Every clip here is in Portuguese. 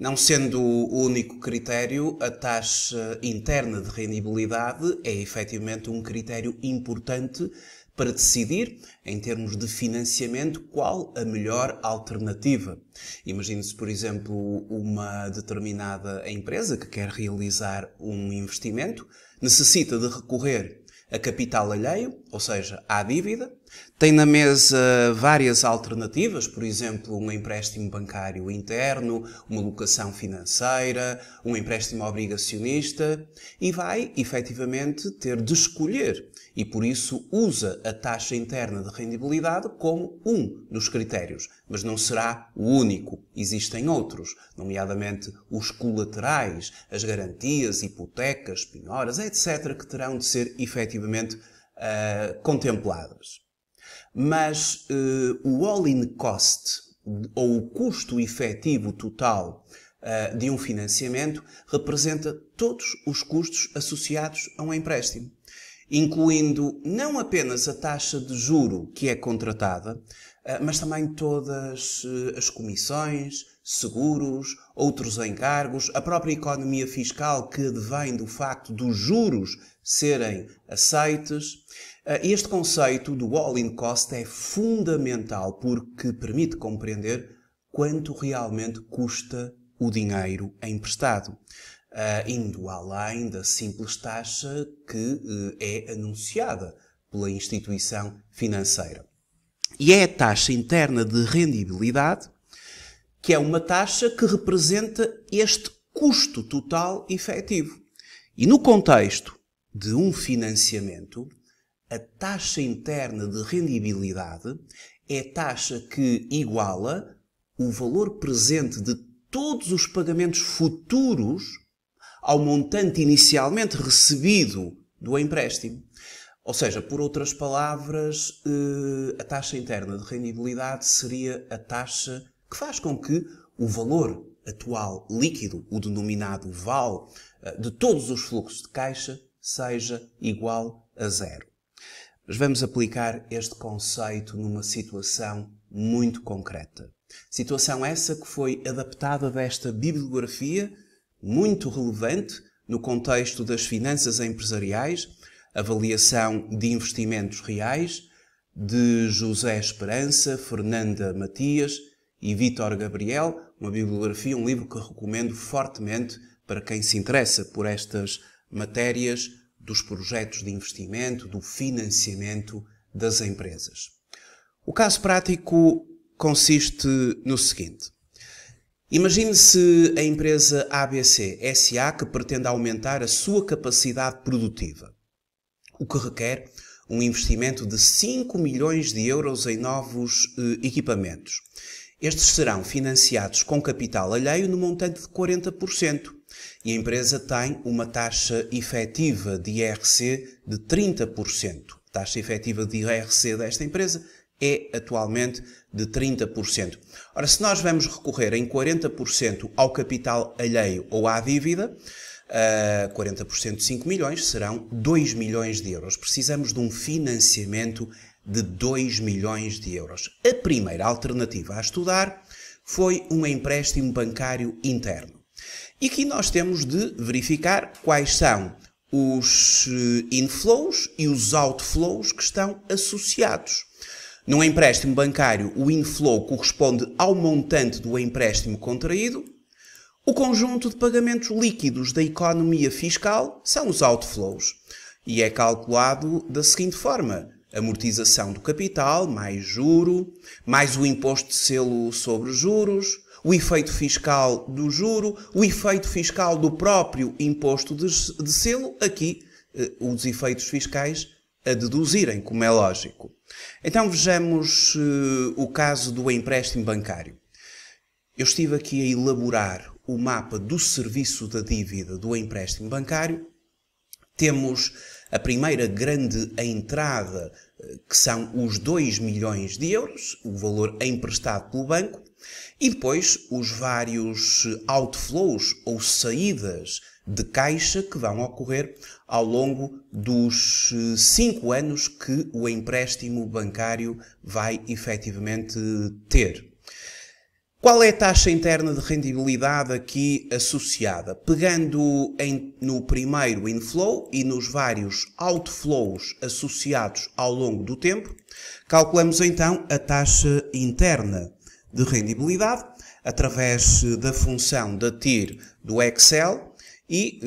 Não sendo o único critério, a taxa interna de rendibilidade é efetivamente um critério importante para decidir, em termos de financiamento, qual a melhor alternativa. Imagine-se, por exemplo, uma determinada empresa que quer realizar um investimento, necessita de recorrer a capital alheio, ou seja, à dívida, tem na mesa várias alternativas, por exemplo, um empréstimo bancário interno, uma locação financeira, um empréstimo obrigacionista, e vai, efetivamente, ter de escolher. E, por isso, usa a taxa interna de rendibilidade como um dos critérios. Mas não será o único. Existem outros, nomeadamente os colaterais, as garantias, hipotecas, penhoras, etc., que terão de ser, efetivamente, contempladas. Mas o all-in cost, ou o custo efetivo total de um financiamento, representa todos os custos associados a um empréstimo, incluindo não apenas a taxa de juro que é contratada, mas também todas as comissões, seguros, outros encargos, a própria economia fiscal que advém do facto dos juros serem aceites. Este conceito do all-in cost é fundamental porque permite compreender quanto realmente custa o dinheiro emprestado, indo além da simples taxa que é anunciada pela instituição financeira. E é a taxa interna de rendibilidade, que é uma taxa que representa este custo total efetivo. E no contexto de um financiamento, a taxa interna de rendibilidade é a taxa que iguala o valor presente de todos os pagamentos futuros ao montante inicialmente recebido do empréstimo. Ou seja, por outras palavras, a taxa interna de rendibilidade seria a taxa que faz com que o valor atual líquido, o denominado VAL, de todos os fluxos de caixa, seja igual a zero. Mas vamos aplicar este conceito numa situação muito concreta. Situação essa que foi adaptada desta bibliografia, muito relevante no contexto das finanças empresariais, avaliação de investimentos reais, de José Esperança, Fernanda Matias e Vítor Gabriel, uma bibliografia, um livro que recomendo fortemente para quem se interessa por estas matérias dos projetos de investimento, do financiamento das empresas. O caso prático consiste no seguinte. Imagine-se a empresa ABC SA que pretende aumentar a sua capacidade produtiva, o que requer um investimento de 5 milhões de euros em novos equipamentos. Estes serão financiados com capital alheio no montante de 40%. E a empresa tem uma taxa efetiva de IRC de 30%. A taxa efetiva de IRC desta empresa é atualmente de 30%. Ora, se nós vamos recorrer em 40% ao capital alheio ou à dívida, 40% de 5 milhões serão 2 milhões de euros. Precisamos de um financiamento de 2 milhões de euros. A primeira alternativa a estudar foi um empréstimo bancário interno. E aqui nós temos de verificar quais são os inflows e os outflows que estão associados. Num empréstimo bancário, o inflow corresponde ao montante do empréstimo contraído. O conjunto de pagamentos líquidos da economia fiscal são os outflows. E é calculado da seguinte forma: amortização do capital, mais juro, mais o imposto de selo sobre juros, o efeito fiscal do juro, o efeito fiscal do próprio imposto de selo, aqui os efeitos fiscais a deduzirem, como é lógico. Então vejamos o caso do empréstimo bancário. Eu estive aqui a elaborar o mapa do serviço da dívida do empréstimo bancário. Temos a primeira grande entrada, que são os 2 milhões de euros, o valor emprestado pelo banco, e depois os vários outflows ou saídas de caixa que vão ocorrer ao longo dos 5 anos que o empréstimo bancário vai efetivamente ter. Qual é a taxa interna de rendibilidade aqui associada? Pegando no primeiro inflow e nos vários outflows associados ao longo do tempo, calculamos então a taxa interna de rendibilidade através da função da TIR do Excel e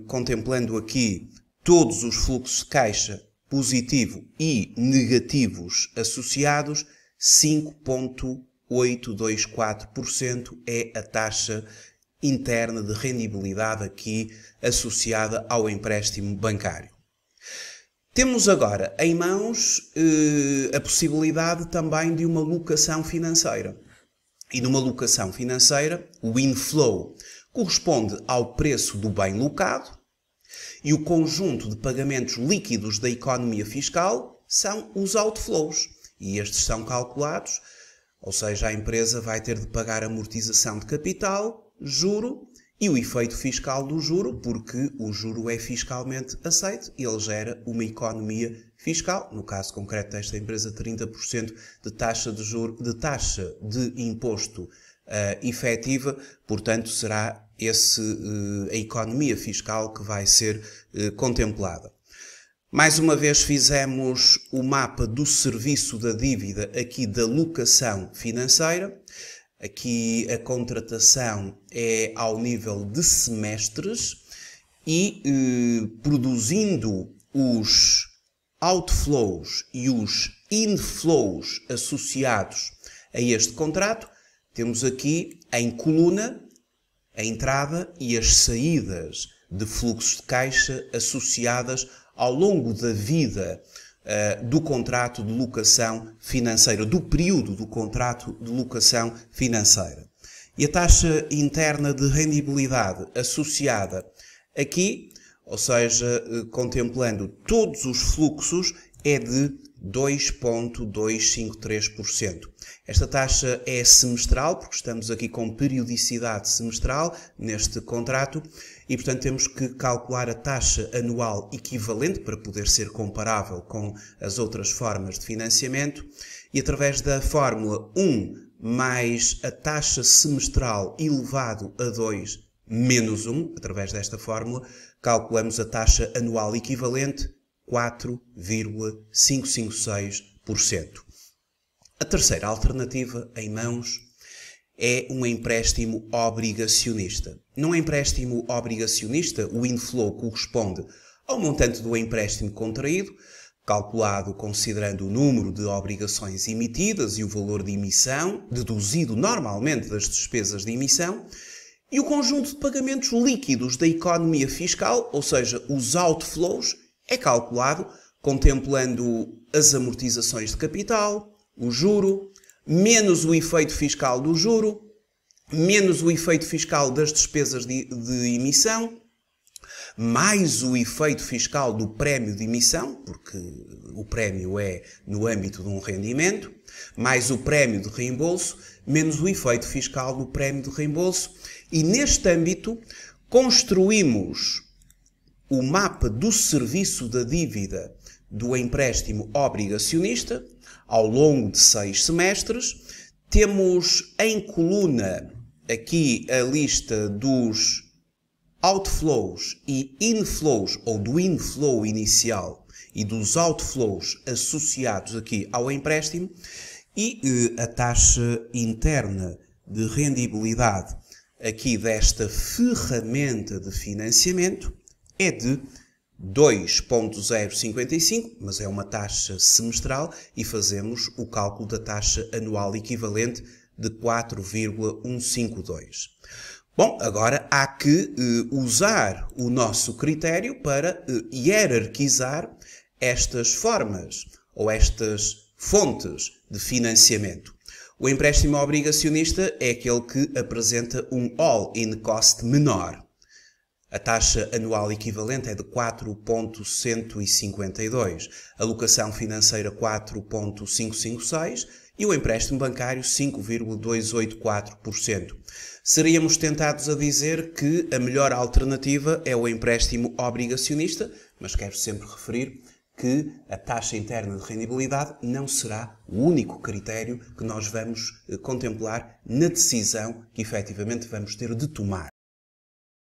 contemplando aqui todos os fluxos de caixa positivo e negativos associados, 5,824% é a taxa interna de rendibilidade aqui associada ao empréstimo bancário. Temos agora em mãos a possibilidade também de uma locação financeira. E numa locação financeira, o inflow corresponde ao preço do bem locado e o conjunto de pagamentos líquidos da economia fiscal são os outflows. E estes são calculados, ou seja, a empresa vai ter de pagar amortização de capital, juro e o efeito fiscal do juro, porque o juro é fiscalmente aceito e ele gera uma economia fiscal. No caso concreto desta empresa, 30% de taxa de juro, de taxa de imposto efetiva, portanto será a economia fiscal que vai ser contemplada. Mais uma vez fizemos o mapa do serviço da dívida aqui da locação financeira. Aqui a contratação é ao nível de semestres e produzindo os outflows e os inflows associados a este contrato, temos aqui em coluna a entrada e as saídas de fluxos de caixa associadas ao longo da vida do contrato de locação financeira, do período do contrato de locação financeira. E a taxa interna de rendibilidade associada aqui, ou seja, contemplando todos os fluxos, é de 2,253%. Esta taxa é semestral, porque estamos aqui com periodicidade semestral neste contrato e, portanto, temos que calcular a taxa anual equivalente para poder ser comparável com as outras formas de financiamento e, através da fórmula 1 mais a taxa semestral elevado a 2 menos 1, através desta fórmula, calculamos a taxa anual equivalente 4,556%. A terceira alternativa em mãos é um empréstimo obrigacionista. Num empréstimo obrigacionista, o inflow corresponde ao montante do empréstimo contraído, calculado considerando o número de obrigações emitidas e o valor de emissão, deduzido normalmente das despesas de emissão, e o conjunto de pagamentos líquidos da economia fiscal, ou seja, os outflows, é calculado contemplando as amortizações de capital, o juro, menos o efeito fiscal do juro, menos o efeito fiscal das despesas de emissão, mais o efeito fiscal do prémio de emissão, porque o prémio é no âmbito de um rendimento, mais o prémio de reembolso, menos o efeito fiscal do prémio de reembolso. E neste âmbito construímos o mapa do serviço da dívida do empréstimo obrigacionista ao longo de 6 semestres. Temos em coluna aqui a lista dos outflows e inflows, ou do inflow inicial e dos outflows associados aqui ao empréstimo, e a taxa interna de rendibilidade aqui desta ferramenta de financiamento é de 2,055, mas é uma taxa semestral e fazemos o cálculo da taxa anual equivalente de 4,152. Bom, agora há que usar o nosso critério para hierarquizar estas formas ou estas fontes de financiamento. O empréstimo obrigacionista é aquele que apresenta um all-in cost menor. A taxa anual equivalente é de 4,152, a locação financeira 4,556 e o empréstimo bancário 5,284%. Seríamos tentados a dizer que a melhor alternativa é o empréstimo obrigacionista, mas quero sempre referir que a taxa interna de rendibilidade não será o único critério que nós vamos contemplar na decisão que efetivamente vamos ter de tomar.